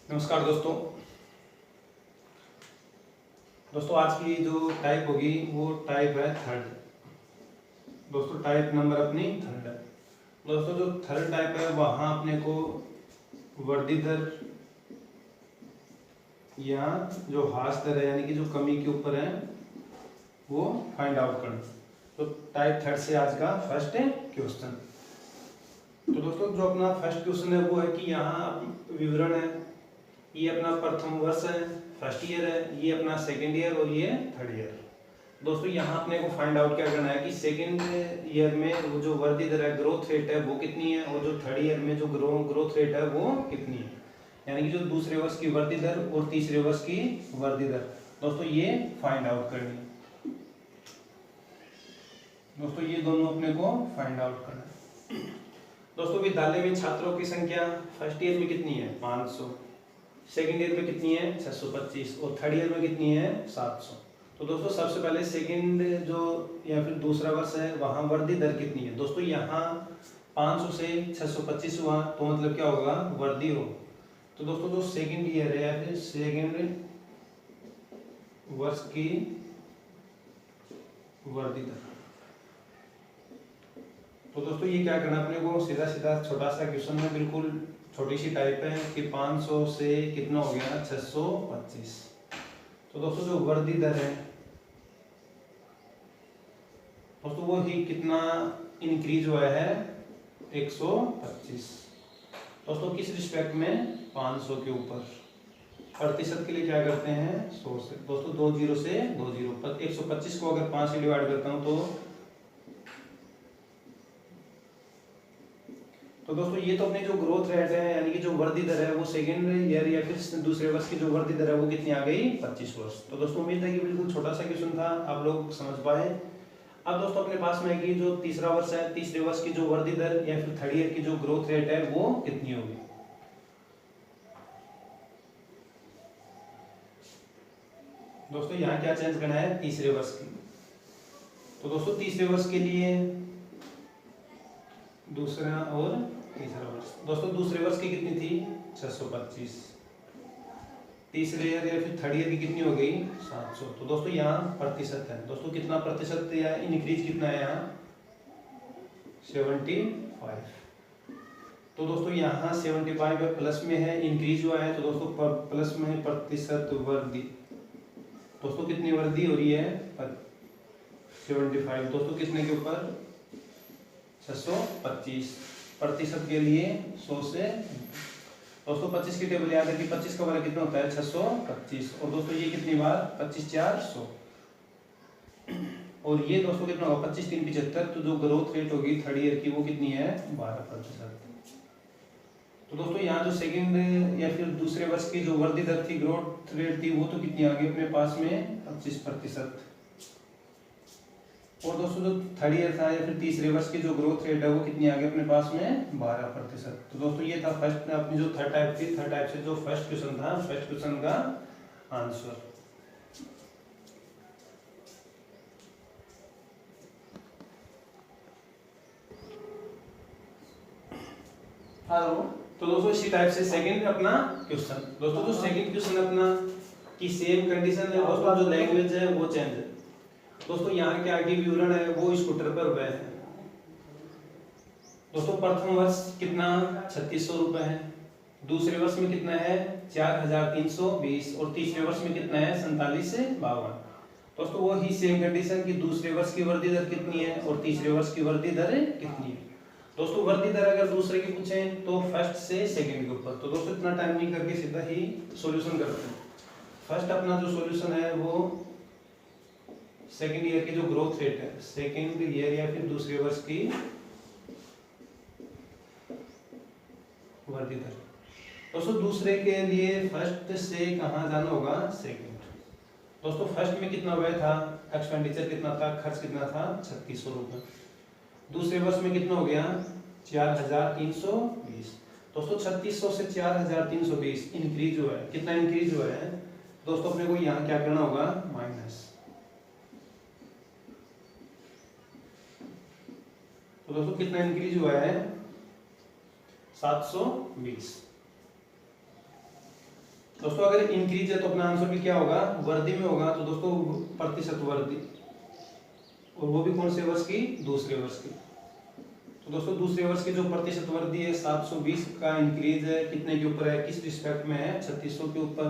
नमस्कार दोस्तों आज की जो टाइप होगी वो टाइप है थर्ड। दोस्तों टाइप नंबर अपनी थर्ड है। दोस्तों जो थर्ड टाइप है वहाँ अपने को वर्धित या जो हास दर है यानी कि जो कमी के ऊपर है वो फाइंड आउट करना। तो टाइप थर्ड से आज का फर्स्ट क्वेश्चन। तो दोस्तों जो अपना फर्स्ट क्वेश्चन है वो है कि यहाँ विवरण है, ये अपना प्रथम वर्ष है, फर्स्ट ईयर है, ये अपना सेकेंड ईयर और ये थर्ड ईयर। दोस्तों यहाँ अपने को फाइंड आउट क्या करना है कि सेकेंड ईयर में वो जो वृद्धि दर है, ग्रोथ रेट है वो कितनी है, और जो थर्ड ईयर में जो ग्रोथ रेट है वो कितनी है, यानी कि जो दूसरे वर्ष की वृद्धि दर और तीसरे वर्ष की वृद्धि दर। दोस्तों ये फाइंड आउट करनी है। दोस्तों ये दोनों अपने को फाइंड आउट करना है। दोस्तों विद्यालय में छात्रों की संख्या फर्स्ट ईयर में कितनी है 500, सेकेंड ईयर में कितनी है 625 और थर्ड ईयर में कितनी है 700। तो दोस्तों सबसे पहले सेकेंड जो या फिर दूसरा वर्ष है वहाँ वृद्धि दर कितनी है। दोस्तों यहाँ 500 से 625 हुआ तो मतलब क्या होगा, वृद्धि हो। तो दोस्तों जो सेकेंड ईयर है या फिर सेकेंड वर्ष की वृद्धि दर। तो दोस्तों ये क्या करना अपने को, सीधा सीधा छोटा सा क्वेश्चन में बिल्कुल छोटी सी टाइप है कि 500 से कितना हो गया 625। तो दोस्तों जो वृद्धि दर है दोस्तों वो ही कितना इंक्रीज हुआ है 125। दोस्तों किस रिस्पेक्ट में 500 के ऊपर। प्रतिशत के लिए क्या करते हैं 100 से। दोस्तों 2 जीरो से 2 जीरो 125 को अगर 5 से डिवाइड करता हूं तो दोस्तों ये तो अपनी जो ग्रोथ रेट है यानी कि जो वृद्धि दर है वो सेकेंड ईयर या फिर दूसरे वर्ष की जो वृद्धि दर है वो कितनी आ गई 25 वर्ष। तो दोस्तों उम्मीद है कि बिल्कुल छोटा सा क्वेश्चन था, आप लोग समझ पाए। अब दोस्तों अपने पास में है कि जो तीसरा वर्ष है, तीसरे वर्ष की जो वृद्धि दर या फिर थर्ड ईयर की जो ग्रोथ रेट है वो कितनी होगी। दोस्तों यहाँ क्या चेंज करना है तीसरे वर्ष की। तो दोस्तों तीसरे वर्ष के लिए दूसरा और तीसरा वर्ष। दोस्तों दूसरे वर्ष की कितनी थी 625, तीसरे ईयर या फिर थर्ड ईयर की कितनी हो गई 700। तो दोस्तों यहाँ प्रतिशत है। दोस्तों कितना प्रतिशत या इंक्रीज कितना है यहाँ 75। तो दोस्तों यहाँ 75 प्लस में है, इंक्रीज हुआ है। तो दोस्तों प्लस में प्रतिशत वृद्धि। दोस्तों कितनी वृद्धि हो रही है 75। दोस्तों कितने के ऊपर 625। प्रतिशत के लिए 100 से। दोस्तों 25 की टेबल याद है कि 25 का वाला कितना होता है 625। और दोस्तों ये कितनी बार 25 4 100। और ये दोस्तों कितना होगा 25 3 75। तो जो ग्रोथ रेट होगी थर्ड ईयर की वो कितनी है 12%। तो दोस्तों यहाँ जो सेकंड या फिर दूसरे वर्ष की जो वृद्धि दर थी, ग्रोथ रेट थी, वो तो कितनी आ गई अपने पास में 25%। और दोस्तों जो थर्ड ईयर था या फिर तीसरे वर्ष की जो ग्रोथ रेट है वो कितनी आ गई अपने पास में 12%। तो दोस्तों ये था फर्स्ट अपनी जो थर्ड टाइप थी, थर्ड टाइप से जो फर्स्ट क्वेश्चन था, फर्स्ट क्वेश्चन का आंसर। हेलो। तो दोस्तों इसी टाइप से सेकंड अपना क्वेश्चन। दोस्तों जो सेकंड क्वेश्चन अपना की सेम कंडीशन है दोस्तों, जो लैंग्वेज है वो चेंज है। दोस्तों यहाँ के आगे विवरण है वो स्कूटर पर हुए हैं। दोस्तों प्रथम वर्ष कितना 3600 रुपए है, दूसरे वर्ष में कितना है 4320 और तीसरे वर्ष में कितना है 47 से 52। दोस्तों वो ही सेम कंडीशन की दूसरे वर्ष की वृद्धि दर कितनी है और तीसरे वर्ष की वृद्धि दर कितनी है। दोस्तों वृद्धि दर अगर दूसरे की पूछें तो फर्स्ट से सेकंड के ऊपर। तो दोस्तों इतना टाइम नहीं करके सीधा ही सॉल्यूशन करते हैं। फर्स्ट अपना जो सॉल्यूशन है वो सेकेंड ईयर की जो ग्रोथ रेट है, सेकेंड ईयर या फिर दूसरे वर्ष की वृद्धि दर। दोस्तों दूसरे के लिए फर्स्ट से कहाँ जाना होगा सेकेंड। दोस्तों फर्स्ट में कितना व्यय था, एक्सपेंडिचर कितना था, खर्च कितना था 3600 रुपए। दूसरे वर्ष में कितना हो गया 4320। दोस्तों 3600 से 4320 इंक्रीज हुआ है। कितना इंक्रीज हुआ है दोस्तों, अपने को यहाँ क्या करना होगा माइनस। तो दोस्तों कितना इंक्रीज हुआ है 720। दोस्तों अगर इंक्रीज है तो अपना आंसर भी क्या होगा, वर्दी में होगा। तो दोस्तों प्रतिशत वर्दी, और वो भी कौन से वर्ष की, दूसरे वर्ष की। तो दोस्तों दूसरे वर्ष की जो प्रतिशत वर्दी है 720 का इंक्रीज है, कितने के ऊपर है, किस रिस्पेक्ट में है, 3600 के ऊपर।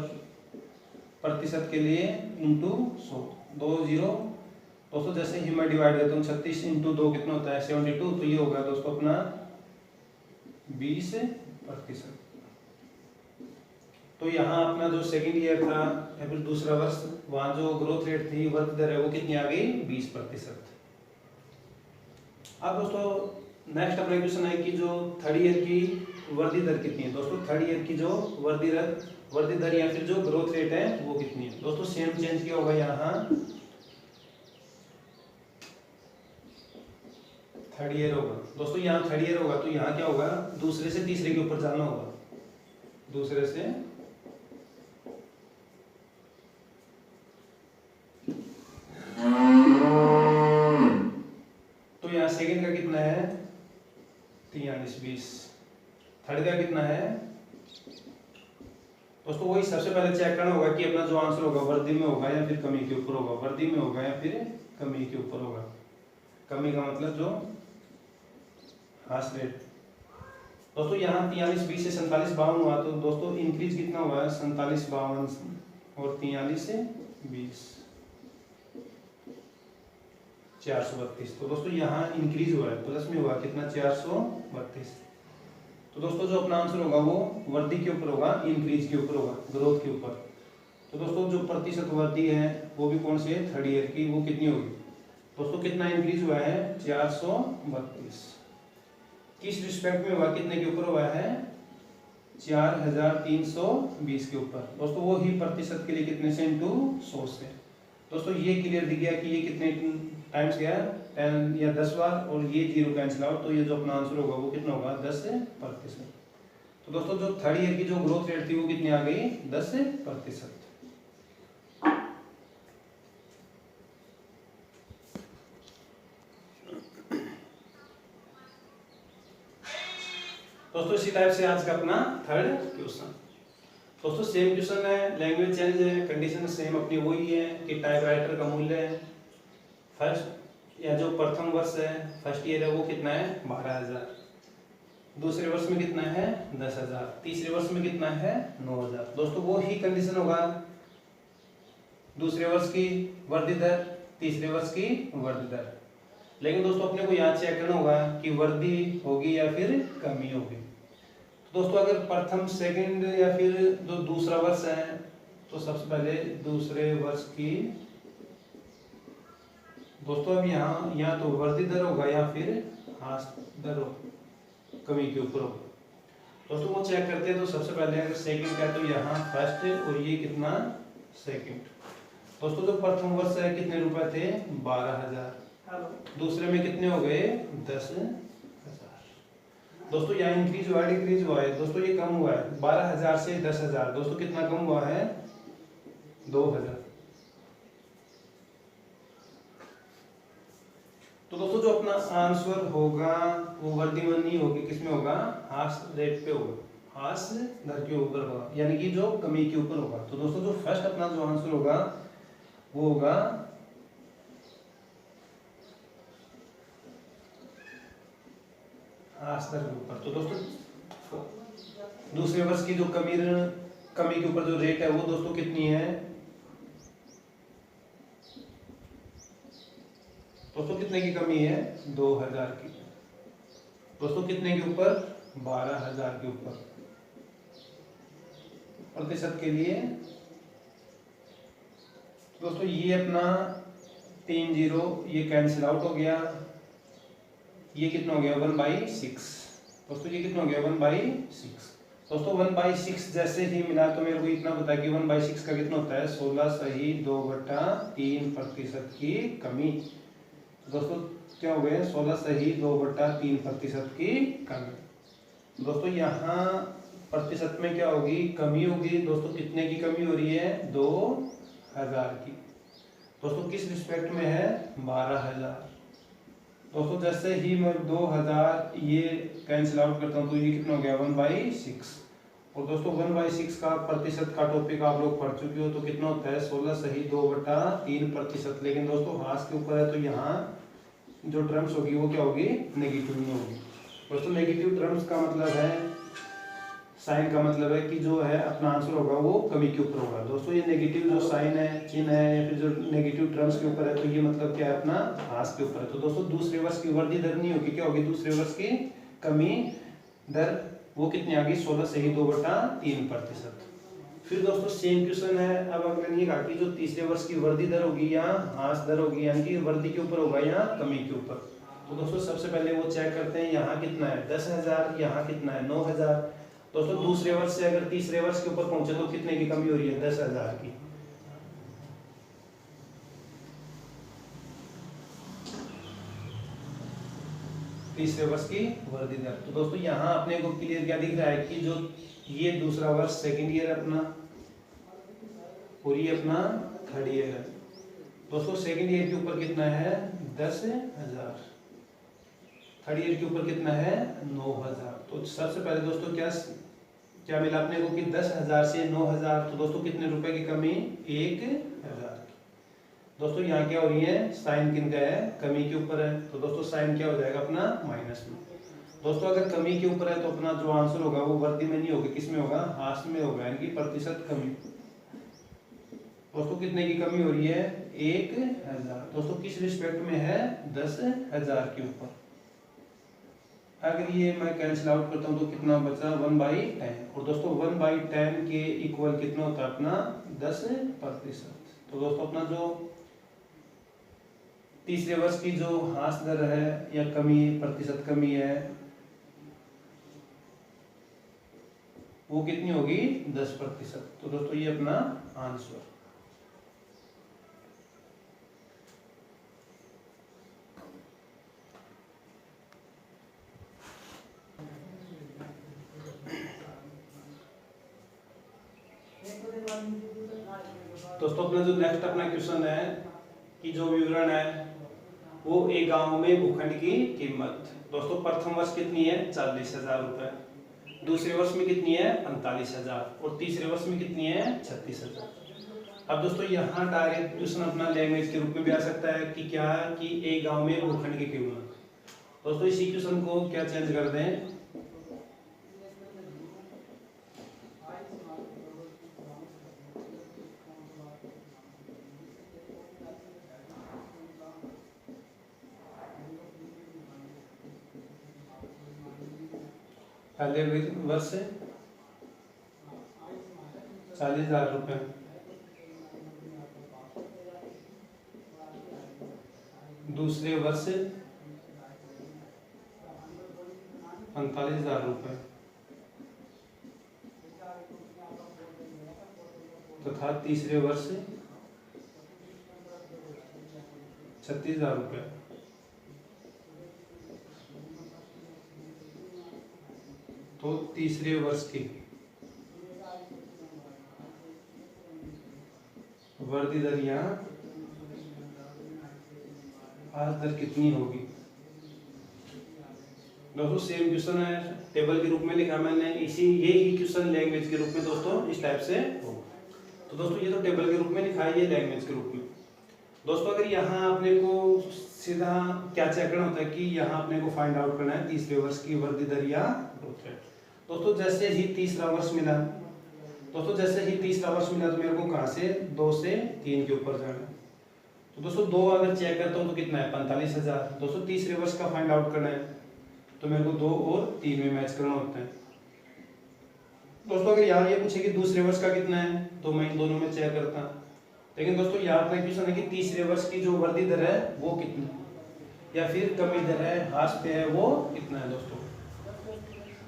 प्रतिशत के लिए इंटू 100, 2 0। दोस्तों जैसे ही मैं डिवाइड करता हूँ 36 इंटू 2 कितना होता है 72, तो ये होगा दोस्तों अपना 20%। तो यहाँ अपना जो सेकेंड ईयर था या फिर दूसरा वर्ष, वहाँ जो ग्रोथ रेट थी, वृद्धि दर है, वो कितनी आ गई, 20%। अब दोस्तों नेक्स्ट अपना क्वेश्चन है कि जो थर्ड ईयर की वृद्धि दर कितनी है। दोस्तों थर्ड ईयर की जो वृद्धि दर या फिर जो ग्रोथ रेट है वो कितनी है। दोस्तों सेम चेंज क्या होगा, यहाँ थर्ड ईयर होगा। दोस्तों यहाँ थर्ड ईयर होगा तो यहाँ क्या होगा, दूसरे से तीसरे के ऊपर जाना होगा, दूसरे से तो यहाँ सेकंड का कितना है 4320, थर्ड का कितना है। दोस्तों वही सबसे पहले चेक करना होगा कि अपना जो आंसर होगा वृद्धि में होगा या फिर कमी के ऊपर होगा, वृद्धि में होगा या फिर कमी के ऊपर होगा। कमी का मतलब जो हास रेट। दोस्तों यहाँ 4320 से 4752 हुआ, तो दोस्तों इंक्रीज कितना हुआ है 4752 और 43 से 20 432। तो दोस्तों यहाँ इंक्रीज हुआ है, प्लस में हुआ कितना 432। तो दोस्तों जो अपना आंसर होगा वो वृद्धि के ऊपर होगा, इंक्रीज के ऊपर होगा, ग्रोथ के ऊपर। तो दोस्तों जो प्रतिशत वृद्धि है वो भी कौन से थर्ड ईयर की, वो कितनी होगी। दोस्तों कितना इंक्रीज हुआ है 432, किस रिस्पेक्ट में हुआ, कितने के ऊपर हुआ है 4320 के ऊपर। दोस्तों वो ही प्रतिशत के लिए कितने से इंटू 100 से। दोस्तों ये क्लियर दिख गया कि ये कितने टाइम्स गया 10 या 10 बार, और ये 0 कैंसिल आउट, तो ये जो अपना आंसर होगा वो कितना होगा 10%। तो दोस्तों जो थर्ड ईयर की जो ग्रोथ रेट थी वो कितनी आ गई 10%। दोस्तों इसी टाइप से आज का अपना थर्ड क्वेश्चन। दोस्तों सेम क्वेश्चन है, लैंग्वेज चेंज है, कंडीशन सेम अपनी वही है कि टाइपराइटर का मूल्य है फर्स्ट या जो प्रथम वर्ष है फर्स्ट ईयर है वो कितना है 12,000, दूसरे वर्ष में कितना है 10,000, तीसरे वर्ष में कितना है 9,000। दोस्तों वो ही कंडीशन होगा, दूसरे वर्ष की वृद्धि दर, तीसरे वर्ष की वृद्धि दर। लेकिन दोस्तों अपने को यहाँ चेक करना होगा कि वृद्धि होगी या फिर कमी होगी। तो दोस्तों अगर प्रथम सेकंड या फिर जो दूसरा वर्ष है, तो सबसे पहले दूसरे वर्ष की दोस्तों अब यहाँ तो वृद्धि दर होगा या फिर ह्रास दर होगा, कमी के ऊपर होगा। दोस्तों वो चेक करते हैं, तो सबसे पहले अगर सेकंड का है तो यहाँ फर्स्ट है और ये कितना सेकंड। दोस्तों जो प्रथम वर्ष है कितने रुपए थे 12,000, दूसरे में कितने हो गए 10,000। दोस्तों यहाँ इंक्रीज हुआ डिक्रीज हुआ है, दोस्तों ये कम हुआ है 12,000 से 10,000। दोस्तों कितना कम हुआ है 2,000। तो दोस्तों जो अपना आंसर होगा वो वर्धमान नहीं होगी, किसमें होगा ह्रास रेट पे होगा, ह्रास दर के ऊपर होगा, यानी कि जो कमी के ऊपर होगा। तो दोस्तों जो फर्स्ट अपना जो आंसर होगा वो होगा ह्रास दर के ऊपर। तो दोस्तों दूसरे वर्ष की जो कमी के ऊपर जो रेट है वो दोस्तों कितनी है, दोस्तों कितने की कमी है 2,000 की। दोस्तों कितने के ऊपर 12,000 के ऊपर। प्रतिशत के लिए दोस्तों ये अपना 3 0 ये कैंसिल आउट हो गया, ये कितना हो गया 1/6। दोस्तों ये कितना हो गया 1/6। दोस्तों 1/6 जैसे ही मिला तो मेरे को इतना पता है कि 1/6 का कितना होता है 16 सही 2/3% की कमी। दोस्तों क्या हो गए 16 सही 2/3% की कमी। दोस्तों यहाँ प्रतिशत में क्या होगी कमी होगी। दोस्तों कितने की कमी हो रही है 2,000 की। दोस्तों किस रिस्पेक्ट में है 12,000। दोस्तों जैसे ही मैं 2,000 ये कैंसिल आउट करता हूँ तो ये कितना हो गया 1/6 और दोस्तों 1/6 का प्रतिशत का टॉपिक आप लोग पढ़ चुके हो, तो कितना होता है 16 सही 2/3%। लेकिन दोस्तों हाथ के ऊपर है तो यहाँ जो टर्म्स होगी वो क्या होगी, नेगेटिव में होगी। दोस्तों नेगेटिव टर्म्स का मतलब है, साइन का मतलब है कि जो है अपना आंसर होगा वो कमी के ऊपर होगा। दोस्तों ये नेगेटिव जो साइन है, चिन्ह है, या फिर जो नेगेटिव टर्म्स के ऊपर है, तो ये मतलब क्या है, अपना हाथ के ऊपर है। तो दोस्तों दूसरे वर्ष की वृद्धि दर नहीं होगी, क्या होगी, दूसरे वर्ष की कमी दर, वो कितनी आ गई 16 सही 2/3%। फिर दोस्तों सेम क्वेश्चन है। अब अगले ने कहा कि जो तीसरे वर्ष की वृद्धि दर होगी या ह्रास दर होगी, यानी कि वृद्धि के ऊपर होगा या कमी के ऊपर। तो दोस्तों सबसे पहले वो चेक करते हैं, यहाँ कितना है 10,000, यहाँ कितना है 9,000। दोस्तों दूसरे वर्ष से अगर तीसरे वर्ष के ऊपर पहुंचे तो कितने की कमी हो रही है, 10,000 की। तीसरे वर्ष की वृद्धि दर। तो दोस्तों यहाँ अपने को क्लियर क्या दिख रहा है कि जो ये दूसरा वर्ष सेकेंड ईयर अपना, और ये अपना थर्ड ईयर है। दोस्तों सेकेंड ईयर के ऊपर कितना है 10,000, थर्ड ईयर के ऊपर कितना है 9,000। तो सबसे पहले दोस्तों क्या मिला अपने को कि 10,000 से 9,000, तो दोस्तों कितने रुपए की कमी, 1,000। दोस्तों यहाँ क्या हो रही है, साइन किन का है, कमी के ऊपर है, तो दोस्तों साइन क्या हो जाएगा अपना माइनस में। दोस्तों अगर कमी के ऊपर है तो अपना जो आंसर होगा वो वृद्धि में नहीं होगा, किस में होगा, ह्रास में होगा, यानी कि प्रतिशत कमी। दोस्तों कितने की कमी हो रही है, 1,000। दोस्तों किस रिस्पेक्ट में है, 10,000 के ऊपर। अगर ये मैं कैंसिल आउट करता हूँ तो कितना बचा, 1/10। और दोस्तों 1/10 के इक्वल कितना होता है अपना 10%। तो दोस्तों अपना जो तीसरे वर्ष की जो ह्रास दर है या कमी, प्रतिशत कमी है, वो कितनी होगी 10%। तो दोस्तों ये अपना आंसर। दोस्तों अपना जो नेक्स्ट अपना क्वेश्चन है कि जो विवरण है वो एक गांव में भूखंड की कीमत। दोस्तों प्रथम वर्ष कितनी है 40,000 रुपए, दूसरे वर्ष में कितनी है 45,000, और तीसरे वर्ष में कितनी है 36,000। अब दोस्तों यहाँ डायरेक्ट क्वेश्चन अपना लैंग्वेज के रूप में भी आ सकता है कि क्या, कि एक गांव में भूखंड की कीमत। दोस्तों इसी क्वेश्चन को क्या चेंज कर दें, पहले वर्ष 40,000 रुपए, दूसरे वर्ष 45,000 रुपए, तथा तीसरे वर्ष 36,000 रुपए। तो तीसरे वर्ष की वृद्धि दर या ह्रास दर कितनी होगी। दोस्तों सेम क्वेश्चन है, टेबल के रूप में लिखा मैंने, यही क्वेश्चन लैंग्वेज के रूप में दोस्तों इस टाइप से होगा। तो दोस्तों ये तो टेबल के रूप में लिखा है, ये लैंग्वेज के रूप में। दोस्तों अगर यहाँ अपने को सीधा क्या चेक करना होता है कि यहाँ अपने को फाइंड आउट करना है तीसरे वर्ष की वृद्धि दर या ग्रोथ रेट। दोस्तों जैसे ही तीसरा वर्ष मिला, तो मेरे को कहाँ से 2 से 3 के ऊपर जाना है। तो दोस्तों 2 अगर चेक करता हूँ तो कितना है 45,000। दोस्तों तीसरे वर्ष का फाइंड आउट करना है तो मेरे को 2 और 3 में मैच करना होता है। दोस्तों अगर यहाँ ये पूछे कि दूसरे वर्ष का कितना है तो मैं इन दोनों में चेक करता, लेकिन दोस्तों यहाँ पर क्वेश्चन है कि तीसरे वर्ष की जो वृद्धि दर है वो कितनी, या फिर कमी दर है, ह्रास पे है, वो कितना है।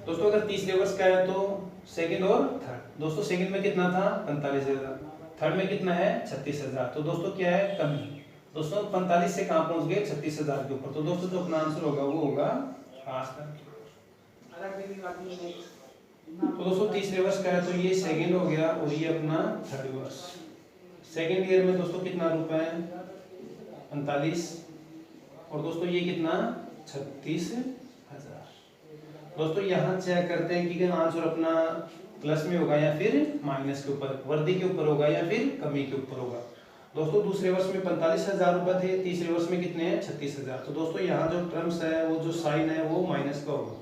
दोस्तों अगर तीसरे वर्ष का है तो सेकंड और थर्ड। दोस्तों सेकंड में कितना था 45,000, थर्ड में कितना है 36,000। तो दोस्तों क्या है कमी। दोस्तों 45 से कहाँ पहुंच गए 36,000 के ऊपर। तो दोस्तों जो अपना आंसर होगा वो होगा ह्रास दर। तो दोस्तों तीसरे वर्ष का है तो ये सेकंड हो गया, और ये अपना थर्ड वर्ष। सेकंड ईयर में दोस्तों कितना रुपए है 45, और दोस्तों ये कितना 36,000। दोस्तों यहाँ चेक करते हैं कि आंसर अपना प्लस में होगा या फिर माइनस के ऊपर, वर्दी के ऊपर होगा या फिर कमी के ऊपर होगा। दोस्तों दूसरे वर्ष में 45,000 रुपए थे, तीसरे वर्ष में कितने हैं 36,000। तो दोस्तों यहाँ जो टर्म्स है वो जो साइन है वो माइनस का होगा।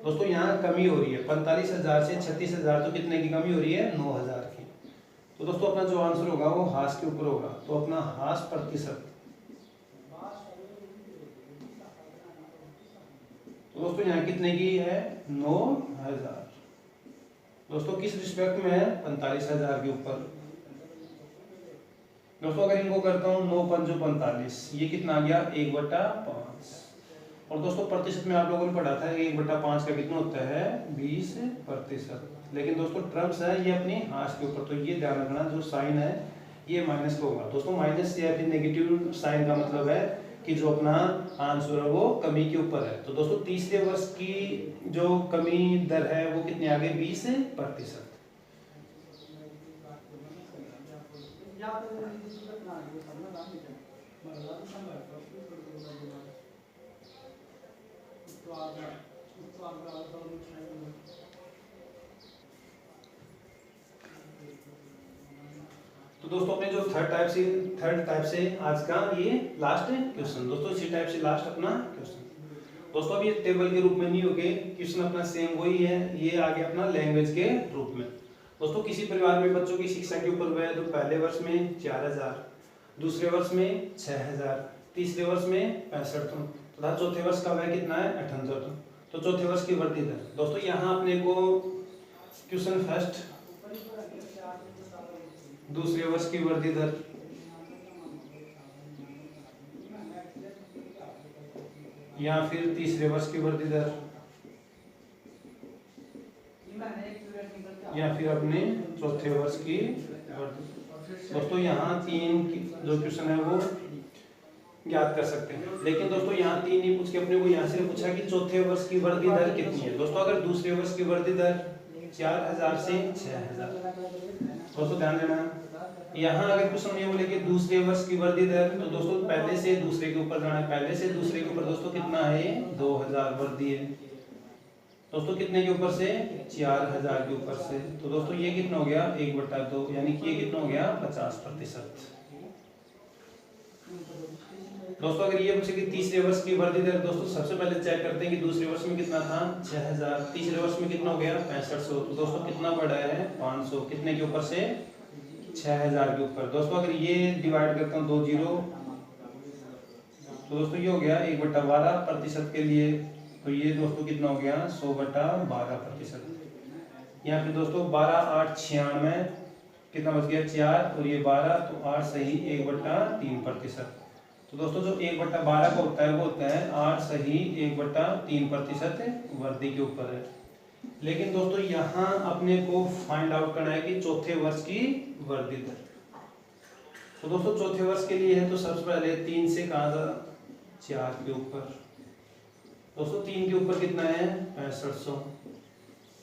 दोस्तों यहाँ कमी हो रही है 45,000 से 36,000, तो कितने की कमी हो रही है 9,000 की। तो दोस्तों अपना जो आंसर होगा वो हास के ऊपर होगा, तो अपना हास प्रतिशत। तो दोस्तों यहाँ कितने की है 9,000। दोस्तों किस रिस्पेक्ट में है 45,000 के ऊपर। दोस्तों अगर इनको करता हूँ 9 पंजो 45, ये कितना आ गया 1/5। और दोस्तों प्रतिशत में आप लोगों ने पढ़ा था 1/5 का कितना होता है 20%। लेकिन दोस्तों टर्म्स है ये अपनी हाश के ऊपर, तो ये ध्यान रखना जो साइन है ये माइनस का होगा। दोस्तों माइनस या फिर नेगेटिव साइन का मतलब है कि जो अपना आंसर है वो कमी के ऊपर है। तो दोस्तों तीसरे वर्ष की जो कमी दर है वो कितनी आ गई 20%। तो दोस्तों अपने जो थर्ड टाइप से आज का ये लास्ट क्वेश्चन। दोस्तों इसी टाइप से लास्ट अपना क्वेश्चन। दोस्तों अब ये टेबल के रूप में नहीं हो गए, क्वेश्चन अपना सेम वही है, ये आ गया अपना लैंग्वेज के रूप में। दोस्तों किसी परिवार में बच्चों की शिक्षा के ऊपर वह तो पहले वर्ष में 4,000, दूसरे वर्ष में 6,000, तीसरे वर्ष में 65 तथा चौथे वर्ष का वह कितना है 78। तो चौथे वर्ष की वृद्धि दर। दोस्तों यहाँ अपने को क्वेश्चन फर्स्ट दूसरे वर्ष की वृद्धि दर, या फिर तीसरे वर्ष की वृद्धि दर, या फिर अपने चौथे वर्ष की वृद्धि। दोस्तों यहाँ तीन जो क्वेश्चन है वो ज्ञात कर सकते हैं, लेकिन दोस्तों यहाँ तीन नहीं पूछ के अपने को यहाँ से पूछा कि चौथे वर्ष की वृद्धि दर कितनी है। दोस्तों अगर दूसरे वर्ष की वृद्धि दर 4,000 से 6,000, दोस्तों ध्यान देना यहाँ अगर क्वेश्चन ये बोले कि दूसरे वर्ष की वृद्धि दर, तो दोस्तों पहले से दूसरे के ऊपर जाना है, पहले से दूसरे के ऊपर दोस्तों कितना है 2,000 वृद्धि है। दोस्तों कितने के ऊपर से 4,000 के ऊपर से। तो दोस्तों ये कितना हो गया 1/2, यानी कि ये कितना हो गया 50%। दोस्तों अगर ये पूछे कि तीसरे वर्ष की वृद्धि दर, दोस्तों सबसे पहले चेक करते हैं कि दूसरे वर्ष में कितना था 6,000, तीसरे वर्ष में कितना हो गया 6500। तो दोस्तों कितना बढ़ा है 500, कितने के ऊपर से 6,000 के ऊपर। दोस्तों अगर ये डिवाइड करता हूँ 2 जीरो, तो दोस्तों ये हो गया 1/12% के लिए। तो ये दोस्तों कितना हो गया 100/12%। यहाँ पे दोस्तों 12 8 96, कितना बच गया 4 और ये 12, तो 8 सही 1/3%। तो दोस्तों जो 1/12 का होता है वो होता है 8 सही 1/3% वृद्धि के ऊपर है। लेकिन दोस्तों यहाँ अपने को फाइंड आउट करना है कि चौथे वर्ष की वृद्धि दर। तो दोस्तों चौथे वर्ष के लिए है तो सबसे पहले 3 से कहा था 4 के ऊपर। दोस्तों 3 के ऊपर कितना है 6500,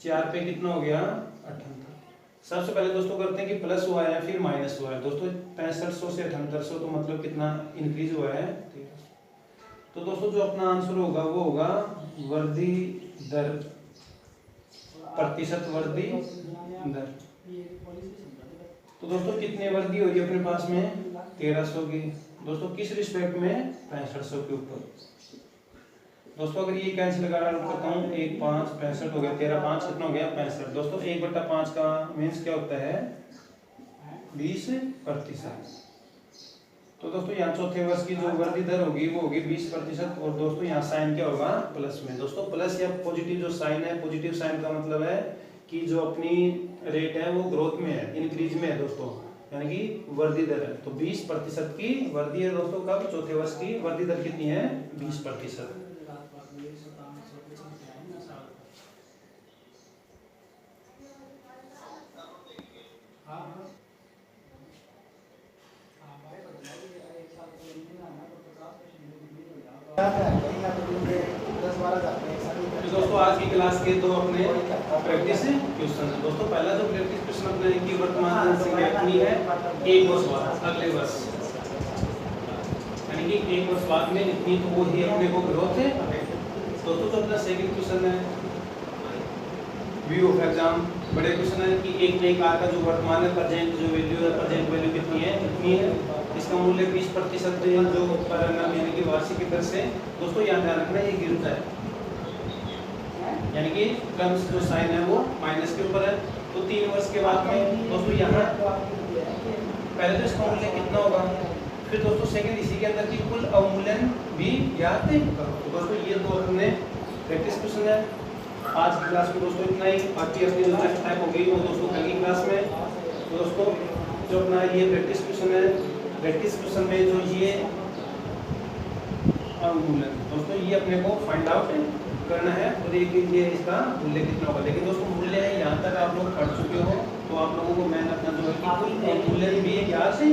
4 पे कितना हो गया 78। सबसे पहले दोस्तों करते हैं कि प्लस हुआ है या फिर माइनस हुआ है। दोस्तों 6500 से 7800, तो मतलब कितना इंक्रीज हुआ है 1300। तो दोस्तों जो अपना आंसर होगा वो होगा वृद्धि दर, प्रतिशत वृद्धि दर। तो दोस्तों कितने वृद्धि हो रही है अपने पास में 1300 की। दोस्तों किस रिस्पेक्ट में 6500 के ऊपर। दोस्तों अगर ये कैंसिल करता हूँ 1 5 65 हो गया, 13 5 कितना हो गया 65। दोस्तों 1/5 का मीन्स क्या होता है 20%। तो दोस्तों यहाँ चौथे वर्ष की जो वृद्धि दर होगी वो होगी 20%। और दोस्तों यहाँ साइन क्या होगा प्लस में। दोस्तों प्लस या पॉजिटिव जो साइन है, पॉजिटिव साइन का मतलब है कि जो अपनी रेट है वो ग्रोथ में है, इंक्रीज में है दोस्तों, यानी कि वृद्धि दर है। तो 20% की वृद्धि है दोस्तों। कब चौथे वर्ष की वृद्धि दर कितनी है 20%। दोस्तों आज की क्लास के दो अपने प्रैक्टिस क्वेश्चन है। दोस्तों पहला जो प्रैक्टिस क्वेश्चन अपने की वर्तमान संख्या कितनी है 1 वर्ष बाद, अगले वर्ष, यानी कि 1 वर्ष बाद में इतनी, तो वो ही अपने को ग्रोथ है। दोस्तों तो अपना सेकंड क्वेश्चन है व्यू ऑफ एग्जाम बड़े क्वेश्चन है कि एक नई कार का जो वर्तमान में प्रेजेंट जो वैल्यू है, प्रेजेंट वैल्यू कितनी है, इसका मूल्य 20% जो पर annum यानी कि वार्षिक दर से। दोस्तों यहाँ ध्यान रखना ये गिरता है, यानी कि टर्म्स जो साइन है वो माइनस के ऊपर है। तो 3 वर्ष के बाद में दोस्तों यहाँ पहले तो इसका मूल्य कितना होगा, फिर दोस्तों सेकंड इसी के अंदर की कुल अवमूल्यन भी ज्ञात करो। तो दोस्तों ये दो अपने प्रैक्टिस क्वेश्चन है आज की क्लास में दोस्तों इतना ही। बाकी अपनी जो नेक्स्ट टाइम होगी वो दोस्तों कल की क्लास में। तो दोस्तों जो अपना ये प्रैक्टिस क्वेश्चन है, प्रैक्टिस क्वेश्चन में जो ये अवमूल्यन दोस्तों ये अपने को फाइंड आउट करना है और ये इसका मूल्य कितना होगा। लेकिन दोस्तों मूल्य है यहाँ तक आप लोग पढ़ चुके हो, तो आप लोगों को मैंने अपना जो है कि कुल अवमूल्यन भी याद से